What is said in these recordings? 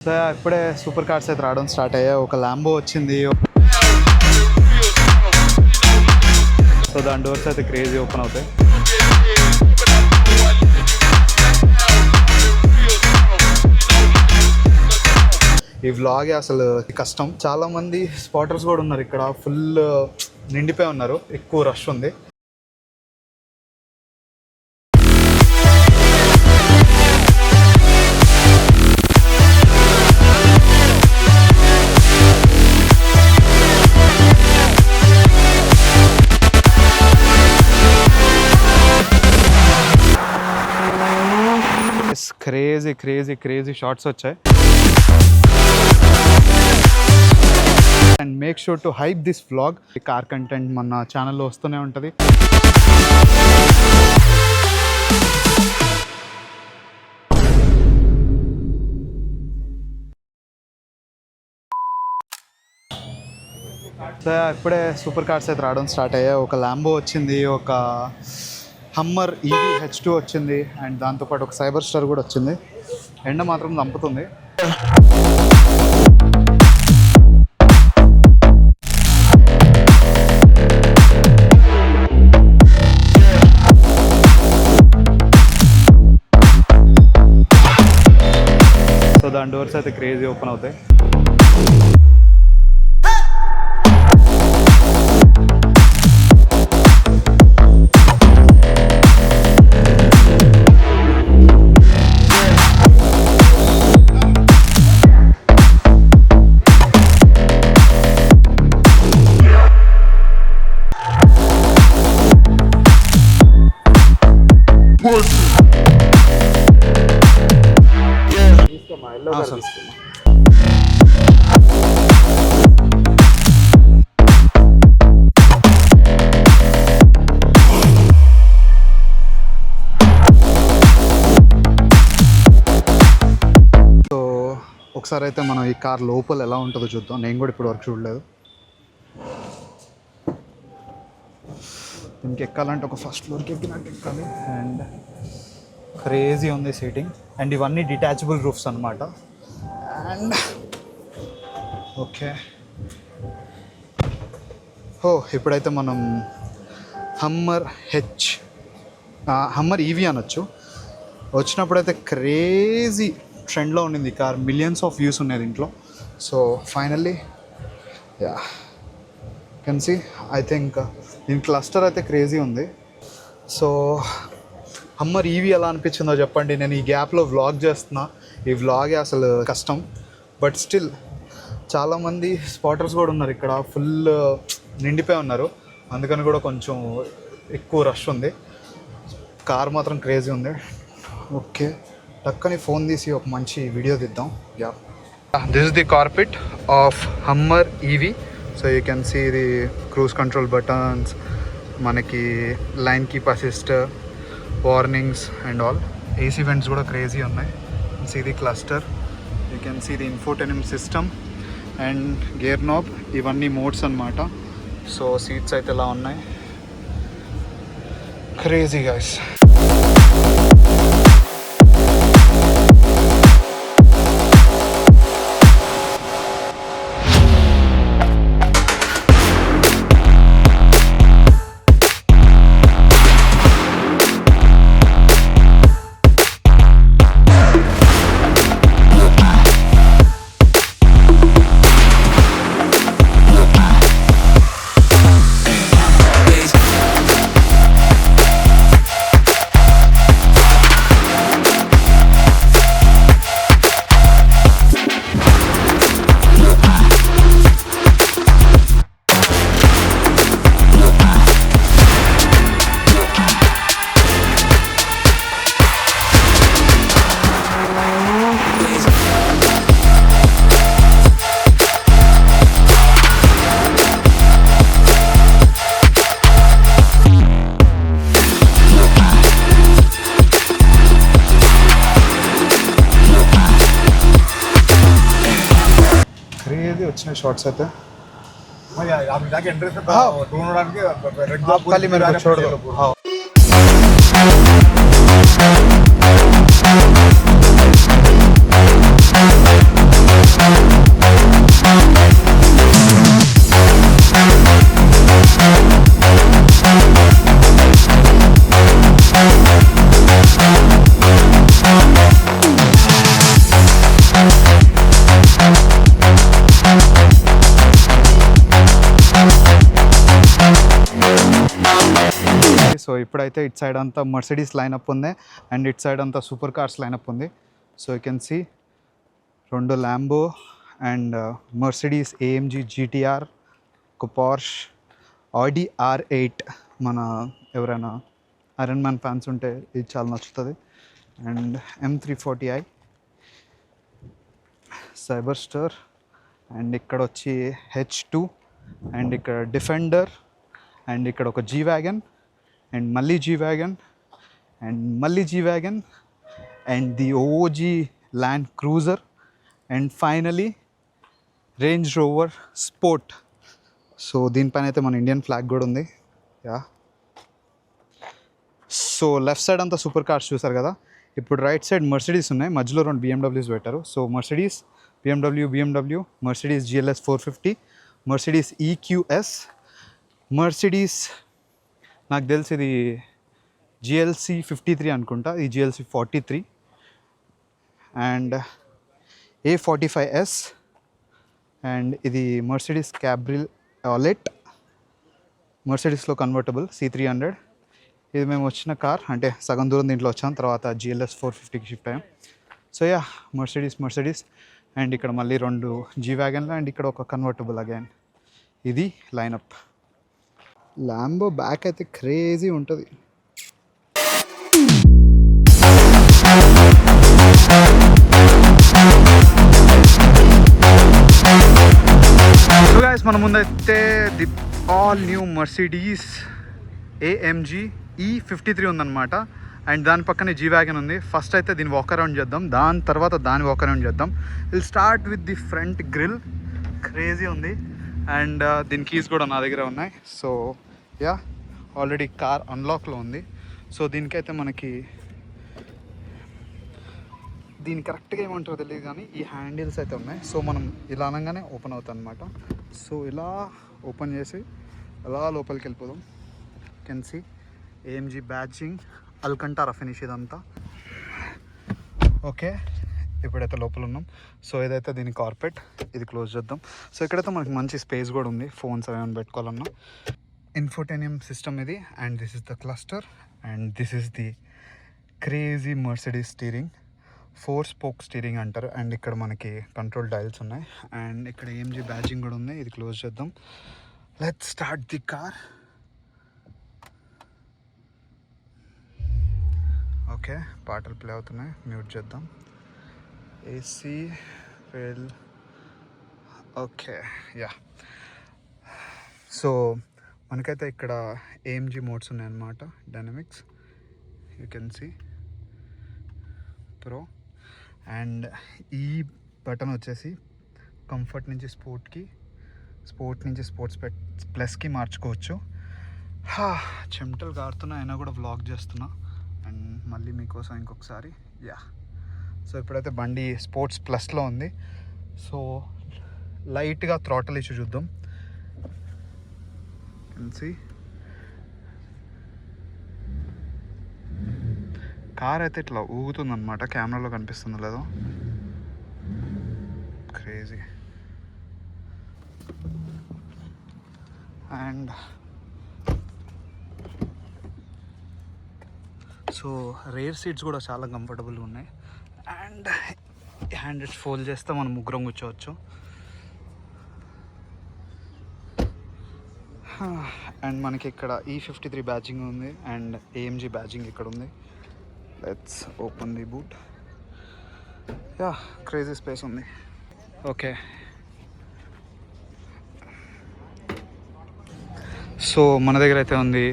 So ఇప్పుడే super cars అయితే రావడం స్టార్ట్ అయ్యాయి. ఒక ల్యాంబో వచ్చింది. సో దాని డోర్స్ అయితే క్రేజీ ఓపెన్ అవుతాయి. ఈ వ్లాగ్ అసలు కష్టం. చాలా మంది స్పాటర్స్ కూడా ఉన్నారు ఇక్కడ. ఫుల్ నిండిపోయి ఉన్నారు, ఎక్కువ రష్ ఉంది. క్రేజీ క్రేజీ క్రేజీ షార్ట్స్ వచ్చాయి. And make sure to hype this vlog. Car content మన ఛానల్లో వస్తూనే ఉంటుంది. సో ఇప్పుడే సూపర్ కార్స్ అయితే రావడం స్టార్ట్ అయ్యాయి. ఒక ల్యాంబో వచ్చింది, ఒక హమ్మర్ ఈవీ H2 వచ్చింది, అండ్ దాంతోపాటు ఒక సైబర్ స్టార్ కూడా వచ్చింది. ఎండ మాత్రం దంపుతుంది. సో దాని డోర్స్ అయితే క్రేజీ ఓపెన్ అవుతాయి. ఒకసారి అయితే మనం ఈ కార్ లోపల ఎలా ఉంటుందో చూద్దాం. నేను కూడా ఇప్పుడు వరకు చూడలేదు. దీనికి ఎక్కాలంటే ఒక ఫస్ట్ ఫ్లోర్కి ఎక్కినట్టు ఎక్కాలి. అండ్ క్రేజీ ఉంది సీటింగ్. అండ్ ఇవన్నీ డిటాచబుల్ రూఫ్స్ అనమాట. అండ్ ఓకే, ఇప్పుడైతే మనం హమ్మర్ ఈవీ అనొచ్చు. వచ్చినప్పుడైతే క్రేజీ ట్రెండ్లో ఉండింది కార్. మిలియన్స్ ఆఫ్ వ్యూస్ ఉన్నాయి దీంట్లో. So finally can see, I think దీని క్లస్టర్ అయితే క్రేజీ ఉంది. సో హమ్మర్ ఈవీ ఎలా అనిపించిందో చెప్పండి. నేను ఈ గ్యాప్లో వ్లాగ్ చేస్తున్నా. ఈ వ్లాగే అసలు కష్టం. బట్ స్టిల్ చాలామంది స్పాటర్స్ కూడా ఉన్నారు ఇక్కడ. ఫుల్ నిండిపోయి ఉన్నారు, అందుకని కూడా కొంచెం ఎక్కువ రష్ ఉంది. కార్ మాత్రం క్రేజీ ఉంది. ఓకే, టక్కని ఫోన్ తీసి ఒక మంచి వీడియో తీద్దాం. This is the cockpit of Hummer EV. So you can see the cruise control buttons, మనకి lane keep assist, warnings and all. AC vents కూడా క్రేజీ ఉన్నాయి. See the cluster, you can see the infotainment system and gear knob. ఇవన్నీ modes అన్నమాట. So seats అయితే ఇలా ఉన్నాయి. Crazy guys. వచ్చిన shorts అయితే खाली मेरे को छोड़ दो। हाँ ఇప్పుడైతే ఇటు సైడ్ అంతా మర్సిడీస్ లైనప్ ఉంది అండ్ ఇటు సైడ్ అంతా సూపర్ కార్స్ లైనప్ ఉంది. So you can see 2 Lambo and Mercedes AMG GTR, ఒక పోర్ష్, ఆడి R8. మన ఎవరైనా ఐరన్ మ్యాన్ ఫ్యాన్స్ ఉంటే ఇది చాలా నచ్చుతుంది. And M340i, cyber star, and ఇక్కడ వచ్చి H2, అండ్ ఇక్కడ డిఫెండర్, అండ్ ఇక్కడ ఒక జీ వ్యాగన్, అండ్ మళ్ళీ జీ వ్యాగన్, అండ్ మళ్ళీ G wagon, and the OG Land Cruiser, and finally Range Rover Sport. So దీనిపైన అయితే మన ఇండియన్ ఫ్లాగ్ కూడా ఉంది. యా, సో లెఫ్ట్ సైడ్ అంతా సూపర్ కార్స్ చూసారు కదా. ఇప్పుడు రైట్ సైడ్ మర్సిడీస్ ఉన్నాయి, మధ్యలో 2 BMWs పెట్టారు. So Mercedes, BMW, Mercedes GLS 450, Mercedes EQS, Mercedes నాకు తెలిసి ఇది GLC 53 అనుకుంటా, ఇది GLC 43, అండ్ A45S, అండ్ ఇది మర్సిడీస్ క్యాబ్రియోలెట్, మర్సిడీస్లో కన్వర్టబుల్ C300. ఇది మేము వచ్చిన కార్, అంటే సగం దూరం దీంట్లో వచ్చాం, తర్వాత GLS 450కి షిఫ్ట్ అయ్యాం. సో యా, మర్సిడీస్, అండ్ ఇక్కడ మళ్ళీ 2 జీ వ్యాగన్లు, అండ్ ఇక్కడ ఒక కన్వర్టబుల్ అగైన్. ఇది లైనప్. ల్యాంబో బ్యాక్ అయితే క్రేజీ ఉంటుంది. సో గైస్, మన ముందైతే the all new Mercedes AMG E53 ఉందన్నమాట. అండ్ దాని పక్కనే జీ వ్యాగన్ ఉంది. ఫస్ట్ అయితే దీన్ని వాక్ అరౌండ్ చేద్దాం, దాని తర్వాత దాన్ని వాక్ అరౌండ్ చేద్దాం. Will start with the front grill. Crazy ఉంది. అండ్ దీని కీస్ కూడా నా దగ్గర ఉన్నాయి. సో యా, ఆల్రెడీ కార్ అన్లాక్లో ఉంది. సో దీనికైతే మనకి దీని కరెక్ట్గా ఏమంటారో తెలియదు కానీ ఈ హ్యాండిల్స్ అయితే ఉన్నాయి. సో మనం ఇలా అనగానే ఓపెన్ అవుతుంది అనమాట. సో ఇలా ఓపెన్ చేసి అలా లోపలికి వెళ్ళిపోదాం. Can see AMG badging, Alcantara finish ఇదంతా. ఓకే, ఇప్పుడైతే లోపల ఉన్నాం. సో ఇదైతే దీని కార్పెట్, ఇది క్లోజ్ చేద్దాం. సో ఇక్కడైతే మనకి మంచి స్పేస్ కూడా ఉంది, ఫోన్స్ ఏమైనా పెట్టుకోవాలన్నా. ఇన్ఫోటైనియం సిస్టమ్ ఇది, and this is the cluster, and this is the crazy Mercedes steering, 4 spoke steering అంటారు. అండ్ ఇక్కడ మనకి కంట్రోల్ డైల్స్ ఉన్నాయి, అండ్ ఇక్కడ AMG బ్యాడ్జింగ్ కూడా ఉంది. ఇది క్లోజ్ చేద్దాం. Let's start the car. Okay, పాటలు ప్లే అవుతున్నాయి, మ్యూట్ చేద్దాం. AC well, okay yeah. So మనకైతే ఇక్కడ AMG మోడ్స్ ఉన్నాయన్నమాట. Dynamics, you can see pro, and ఈ బటన్ వచ్చేసి కంఫర్ట్ నుంచి స్పోర్ట్కి, స్పోర్ట్ నుంచి స్పోర్ట్స్ ప్లస్కి మార్చుకోవచ్చు. చెమటలు కారుతున్నాయి, అయినా కూడా వ్లాగ్ చేస్తున్నా. అండ్ మళ్ళీ మీకోసం ఇంకొకసారి యా. సో ఇప్పుడైతే బండి స్పోర్ట్స్ ప్లస్లో ఉంది. సో లైట్గా థ్రాటల్ ఇష్యూ చూద్దాం. సి కార్ అయితే ఇట్లా ఊగుతుందన్నమాట, కెమెరాలో కనిపిస్తుందో లేదో. Crazy. And so rare seats కూడా చాలా కంఫర్టబుల్గా ఉన్నాయి. అండ్ హ్యాండిల్స్ ఫోల్డ్ చేస్తే మనం ముగ్గురం కూర్చోవచ్చు. అండ్ మనకి ఇక్కడ E53 బ్యాడ్జింగ్ ఉంది, అండ్ AMG బ్యాడ్జింగ్ ఇక్కడ ఉంది. Let's open the boot. Yeah, crazy space ఉంది. ఓకే, సో మన దగ్గర అయితే ఉంది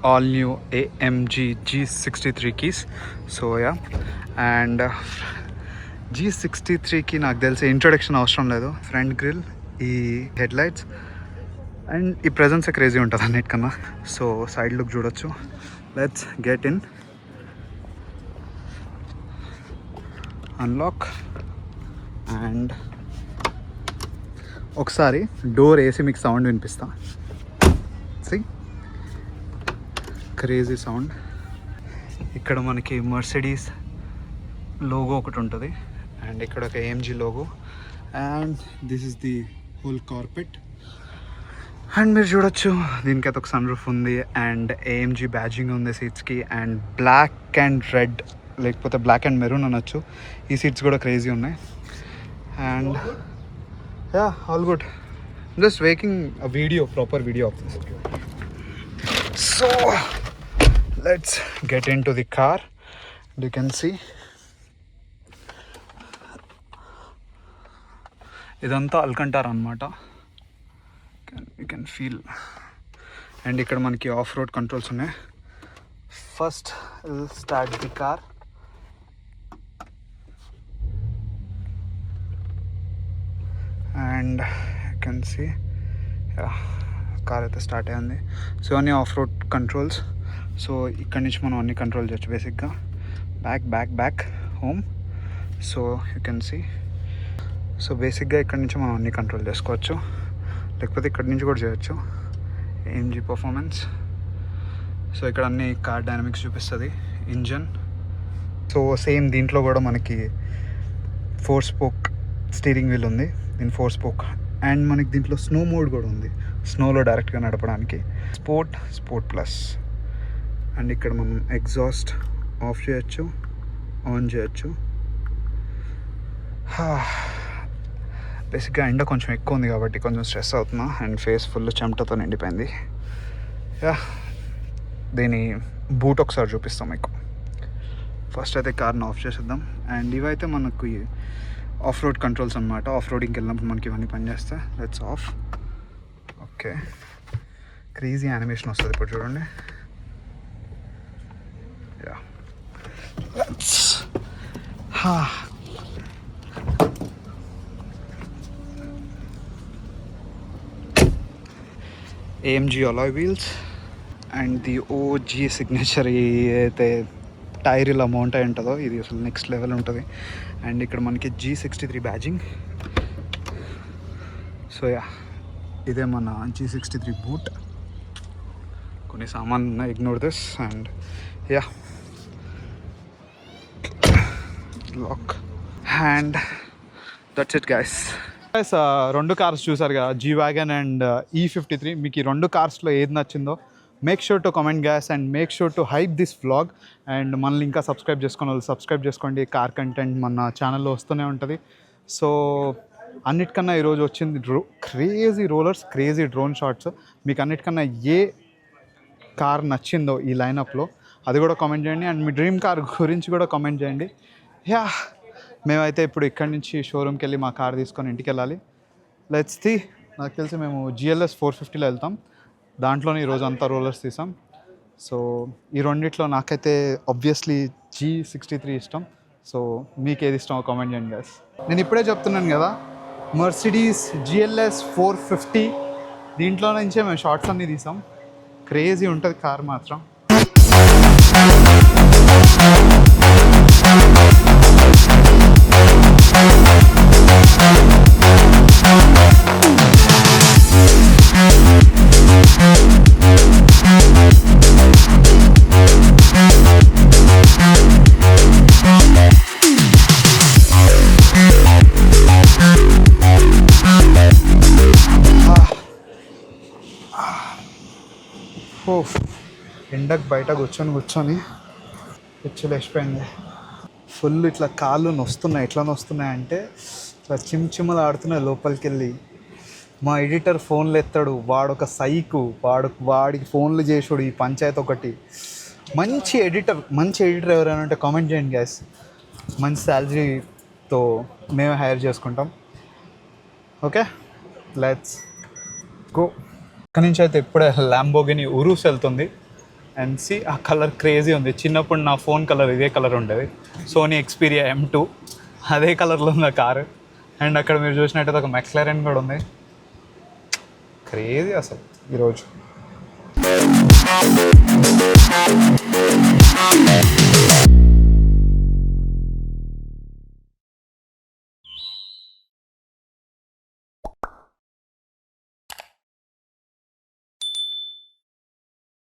all new AMG G63 keys. So yeah, and G63కి నాకు తెలిసి ఇంట్రొడక్షన్ అవసరం లేదు. ఫ్రంట్ గ్రిల్, ఈ హెడ్లైట్స్, అండ్ ఈ ప్రెజెన్సే క్రేజీ ఉంటుంది అన్నిటికన్నా. సో సైడ్ లుక్ చూడొచ్చు. Let's get in, unlock, and ఒకసారి డోర్ వేసి మీకు సౌండ్ వినిపిస్తా. See, crazy sound. ఇక్కడ మనకి మర్సిడీస్ లోగో ఒకటి ఉంటుంది, అండ్ ఇక్కడ ఒక AMG logo, and this is the whole carpet. And మీరు చూడొచ్చు దీనికైతే ఒక సన్ రూఫ్ ఉంది అండ్ ఏఎంజీ బ్యాడ్జింగ్ ఉంది సీట్స్కి అండ్ బ్లాక్ అండ్ రెడ్ లేకపోతే బ్లాక్ అండ్ మెరూన్ అనొచ్చు. ఈ సీట్స్ కూడా క్రేజీ ఉన్నాయి. And yeah all good. Just making a video, proper video of this. So let's get in to the car. You can see ఇదంతా Alcantara అనమాట. You can feel. And ఇక్కడ మనకి of road controls ఉన్నాయి. First start the car. And you can see car అయితే start అయ్యింది. So అన్నీ off road controls. So ఇక్కడ నుంచి మనం అన్ని కంట్రోల్ చేయొచ్చు బేసిక్గా. Back home. So you can see. So బేసిక్గా ఇక్కడ నుంచి మనం అన్ని కంట్రోల్ చేసుకోవచ్చు, లేకపోతే ఇక్కడ నుంచి కూడా చేయొచ్చు. AMG performance. సో ఇక్కడ అన్ని కార్ డైనమిక్స్ చూపిస్తుంది. ఇంజన్. సో సేమ్ దీంట్లో కూడా మనకి 4 స్పోక్ స్టీరింగ్ వీల్ ఉంది. దీని 4 స్పోక్. అండ్ మనకి దీంట్లో స్నో మోడ్ కూడా ఉంది, స్నోలో డైరెక్ట్గా నడపడానికి. Sport plus. అండ్ ఇక్కడ మనం ఎగ్జాస్ట్ ఆఫ్ చేయొచ్చు, ఆన్ చేయొచ్చు. బేసిక్గా ఎండ కొంచెం ఎక్కువ ఉంది కాబట్టి కొంచెం స్ట్రెస్ అవుతున్నా అండ్ ఫేస్ ఫుల్ చెమటతో నిండిపోయింది. యా దీని బూట్ ఒకసారి చూపిస్తాం మీకు. ఫస్ట్ అయితే కార్ని ఆఫ్ చేసేద్దాం. అండ్ ఇవైతే మనకు ఆఫ్ రోడ్ కంట్రోల్స్ అనమాట. ఆఫ్ రోడింగ్కి వెళ్ళినప్పుడు మనకి ఇవన్నీ పనిచేస్తాయి. Let's of. Okay, crazy animation వస్తుంది ఇప్పుడు చూడండి. Yeah let's AMG alloy wheels and the OG signature. అయితే టైర్ ఇలా మౌంట్ అయి ఉంటుందో ఇది అసలు నెక్స్ట్ లెవెల్ ఉంటుంది. అండ్ ఇక్కడ మనకి G63 బ్యాడ్జింగ్. సో యా ఇదే మన G63 బూట్. కొన్ని సామాన్లు ఉన్నాయి, ignore this. And yeah lock. And that's it guys. రెండు కార్స్ చూసారు కదా, జీ వ్యాగన్ అండ్ E53. మీకు ఈ రెండు కార్స్లో ఏది నచ్చిందో make sure to comment gas and make sure to hype this vlog. And మనల్ని ఇంకా సబ్స్క్రైబ్ చేసుకున్న వాళ్ళు సబ్స్క్రైబ్ చేసుకోండి. కార్ కంటెంట్ మన ఛానల్లో వస్తూనే ఉంటుంది. సో అన్నిటికన్నా ఈరోజు వచ్చింది crazy rollers, crazy drone shots. మీకు అన్నిటికన్నా ఏ కార్ నచ్చిందో ఈ లైనప్లో అది కూడా కామెంట్ చేయండి. అండ్ మీ డ్రీమ్ కార్ గురించి కూడా కామెంట్ చేయండి. యా మేమైతే ఇప్పుడు ఇక్కడి నుంచి షోరూమ్కి వెళ్ళి మా కార్ తీసుకొని ఇంటికి వెళ్ళాలి. Let's see. నాకు తెలిసి మేము GLS 450లో వెళ్తాం. దాంట్లోనే ఈరోజు అంతా రోలర్స్ తీసాం. సో ఈ రెండిట్లో నాకైతే ఆబ్వియస్లీ G63 ఇష్టం. సో మీకు ఏది ఇష్టమో కామెంట్ చేయండి గైస్. నేను ఇప్పుడే చెప్తున్నాను కదా, మర్సిడీస్ GLS 450 దీంట్లో నుంచే మేము షార్ట్స్ అన్నీ తీసాం. క్రేజీ ఉంటుంది కార్ మాత్రం. ఎండకు బయట కూర్చొని పిచ్చులు వేసిపోయింది ఫుల్. ఇట్లా కాళ్ళు నొస్తున్నాయి. ఎట్లా నొస్తున్నాయి అంటే ఇట్లా చిమ్చిమ్మలు ఆడుతున్నాయి లోపలికి వెళ్ళి. మా ఎడిటర్ ఫోన్లు ఎత్తాడు, వాడొక సైకు, వాడికి ఫోన్లు చేసుడు. ఈ పంచాయతీ ఒకటి. మంచి ఎడిటర్ ఎవరైనా ఉంటే కామెంట్ చేయండి గ్యాస్. మంచి శాలరీతో మేమే హైర్ చేసుకుంటాం. Okay let's go. అక్కడి నుంచి అయితే ఇప్పుడే ల్యాంబోగిని ఉరూస్ వెళ్తుంది. అండ్ సి ఆ కలర్ క్రేజీ ఉంది. చిన్నప్పుడు నా ఫోన్ కలర్ ఇదే కలర్ ఉండేది, సోనీ Xperia M2. అదే కలర్లో ఉంది ఆ కారు. అండ్ అక్కడ మీరు చూసినట్టయితే ఒక మెక్లారెన్ కూడా ఉంది. క్రేజీ అసలు ఈరోజు.